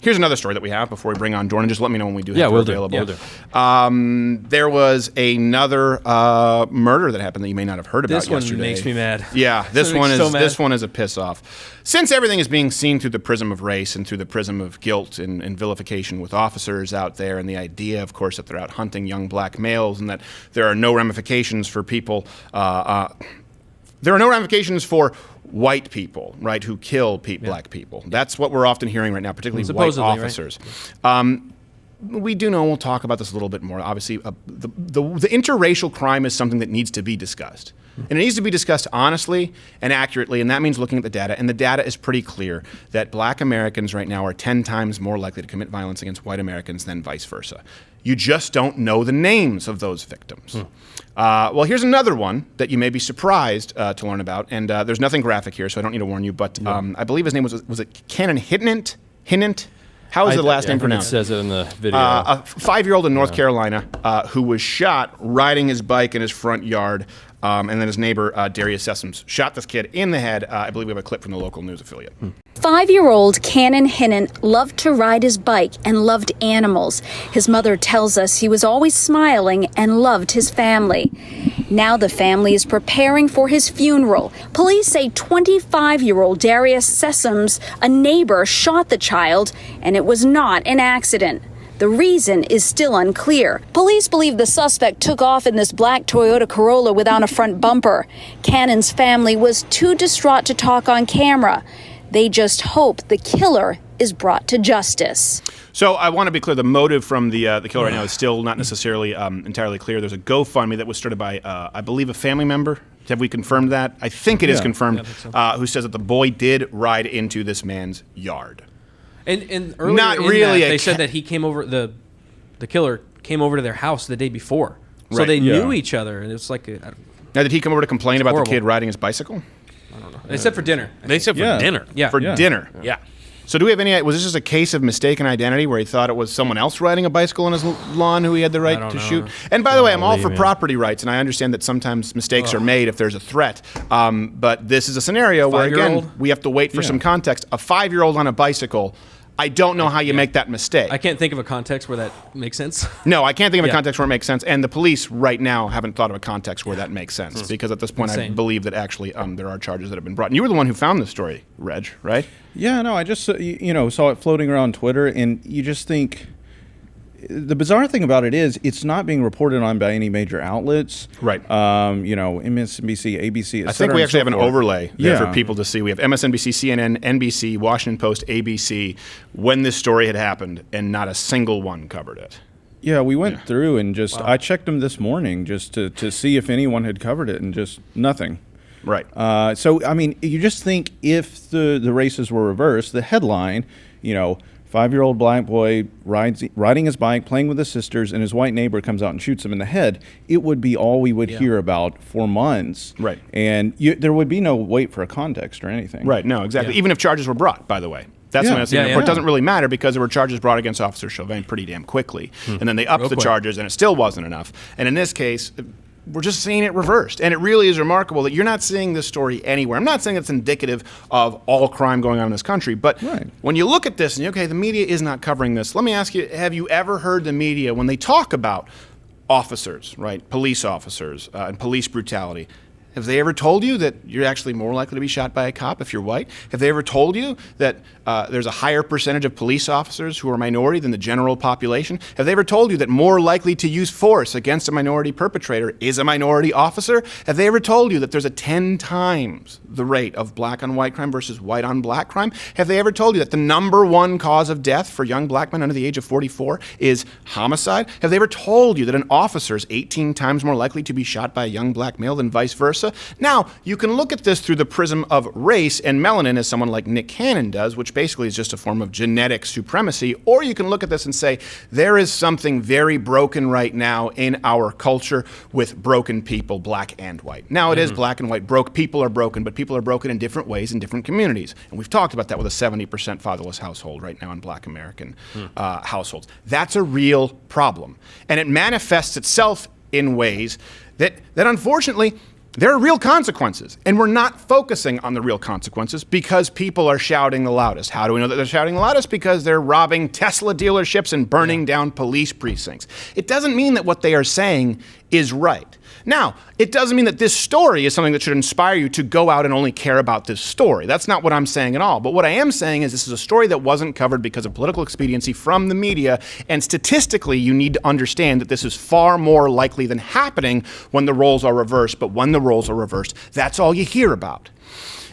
Here's another story that we have before we bring on Jordan. Just let me know when we do have it available. There was another murder that happened that you may not have heard about yesterday. This one makes me mad. Yeah, this one is a piss off. Since everything is being seen through the prism of race and through the prism of guilt and vilification with officers out there, and the idea, of course, that they're out hunting young black males and that there are no ramifications for people. There are no ramifications for white people, right, who kill black people. That's what we're often hearing right now, particularly white officers. Right? We do know, we'll talk about this a little bit more, obviously, the interracial crime is something that needs to be discussed. And it needs to be discussed honestly and accurately, and that means looking at the data. And the data is pretty clear that black Americans right now are 10 times more likely to commit violence against white Americans than vice versa. You just don't know the names of those victims. Well, here's another one that you may be surprised to learn about, and there's nothing graphic here, so I don't need to warn you, but I believe his name was it Canon Hinnant? Hinnant? How is the last name pronounced? It says it in the video. A 5-year-old in North Carolina who was shot riding his bike in his front yard, and then his neighbor, Darius Sessoms, shot this kid in the head. I believe we have a clip from the local news affiliate. 5-year-old Canon Hinnant loved to ride his bike and loved animals. His mother tells us he was always smiling and loved his family. Now the family is preparing for his funeral. Police say 25-year-old Darius Sessoms, a neighbor, shot the child, and it was not an accident. The reason is still unclear. Police believe the suspect took off in this black Toyota Corolla without a front bumper. Cannon's family was too distraught to talk on camera. They just hope the killer is brought to justice. So I want to be clear, the motive from the killer right now is still not necessarily entirely clear. There's a GoFundMe that was started by, I believe, a family member. Have we confirmed that? I think it is confirmed, who says that the boy did ride into this man's yard. And earlier not really they said that he came over, the killer came over to their house the day before. So they knew each other, and it's like... Now, did he come over to complain about the kid riding his bicycle? I don't know. They said for dinner. They said for dinner. Yeah. For dinner. Yeah. So do we have any... Was this just a case of mistaken identity where he thought it was someone else riding a bicycle on his lawn who he had the right to shoot? And by the way, I'm all for property rights, and I understand that sometimes mistakes are made if there's a threat. But this is a scenario where, again, we have to wait for some context. A 5-year-old on a bicycle... I don't know how you make that mistake. I can't think of a context where that makes sense. No, I can't think of a context where it makes sense. And the police right now haven't thought of a context where that makes sense. Because at this point, I believe that actually there are charges that have been brought. And you were the one who found this story, Reg, right? Yeah, no, I just saw it floating around Twitter, and you just think... The bizarre thing about it is it's not being reported on by any major outlets. Right. MSNBC, ABC, I think we actually have an overlay there for people to see. We have MSNBC, CNN, NBC, Washington Post, ABC, when this story had happened, and not a single one covered it. Yeah, we went through and just, I checked them this morning just to see if anyone had covered it, and just nothing. Right. So, I mean, you just think if the races were reversed, the headline, 5-year-old black boy riding his bike, playing with his sisters, and his white neighbor comes out and shoots him in the head, it would be all we would hear about for months. Right. And there would be no wait for a context or anything. Right, no, exactly. Even if charges were brought, by the way. That's when it doesn't really matter because there were charges brought against Officer Chauvin pretty damn quickly. And then they upped the charges, and it still wasn't enough. And in this case... We're just seeing it reversed. And it really is remarkable that you're not seeing this story anywhere. I'm not saying it's indicative of all crime going on in this country, but when you look at this and the media is not covering this, let me ask you, have you ever heard the media, when they talk about officers, right, police officers and police brutality, have they ever told you that you're actually more likely to be shot by a cop if you're white? Have they ever told you that there's a higher percentage of police officers who are minority than the general population? Have they ever told you that more likely to use force against a minority perpetrator is a minority officer? Have they ever told you that there's a 10 times the rate of black on white crime versus white on black crime? Have they ever told you that the number one cause of death for young black men under the age of 44 is homicide? Have they ever told you that an officer is 18 times more likely to be shot by a young black male than vice versa? Now, you can look at this through the prism of race and melanin, as someone like Nick Cannon does, which basically is just a form of genetic supremacy, or you can look at this and say, there is something very broken right now in our culture with broken people, black and white. Now, it is black and white. People are broken, but people are broken in different ways in different communities. And we've talked about that with a 70% fatherless household right now in black American households. That's a real problem. And it manifests itself in ways that unfortunately, there are real consequences, and we're not focusing on the real consequences because people are shouting the loudest. How do we know that they're shouting the loudest? Because they're robbing Tesla dealerships and burning down police precincts. It doesn't mean that what they are saying is right. Now, it doesn't mean that this story is something that should inspire you to go out and only care about this story. That's not what I'm saying at all. But what I am saying is this is a story that wasn't covered because of political expediency from the media, and statistically, you need to understand that this is far more likely than happening when the roles are reversed. But when the roles are reversed, that's all you hear about.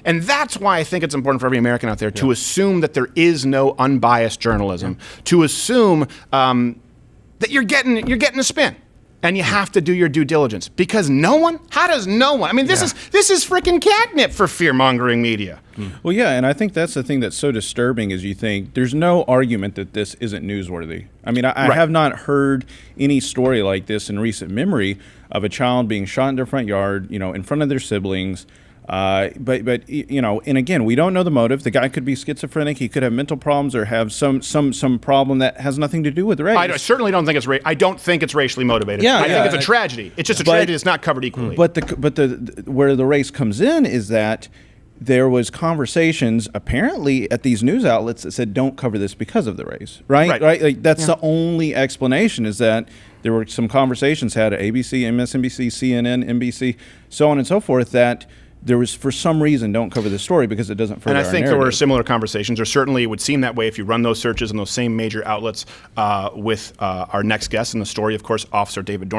And that's why I think it's important for every American out there to assume that there is no unbiased journalism, to assume that you're getting a spin. And you have to do your due diligence, because how does no one? I mean, this is freaking catnip for fear-mongering media. Well, yeah, and I think that's the thing that's so disturbing is you think there's no argument that this isn't newsworthy. I mean, I have not heard any story like this in recent memory of a child being shot in their front yard, in front of their siblings. But and again, we don't know the motive. The guy could be schizophrenic. He could have mental problems or have some problem that has nothing to do with race. I certainly don't think it's I don't think it's racially motivated. I think it's a tragedy. It's just a tragedy that's not covered equally. But where the race comes in is that there was conversations apparently at these news outlets that said don't cover this because of the race, right? Like that's the only explanation, is that there were some conversations had at ABC, MSNBC, CNN, NBC, so on and so forth, that there was, for some reason, don't cover the story because it doesn't further our narrative. And I think there were similar conversations, or certainly it would seem that way if you run those searches in those same major outlets with our next guest in the story, of course, Officer David Dorn.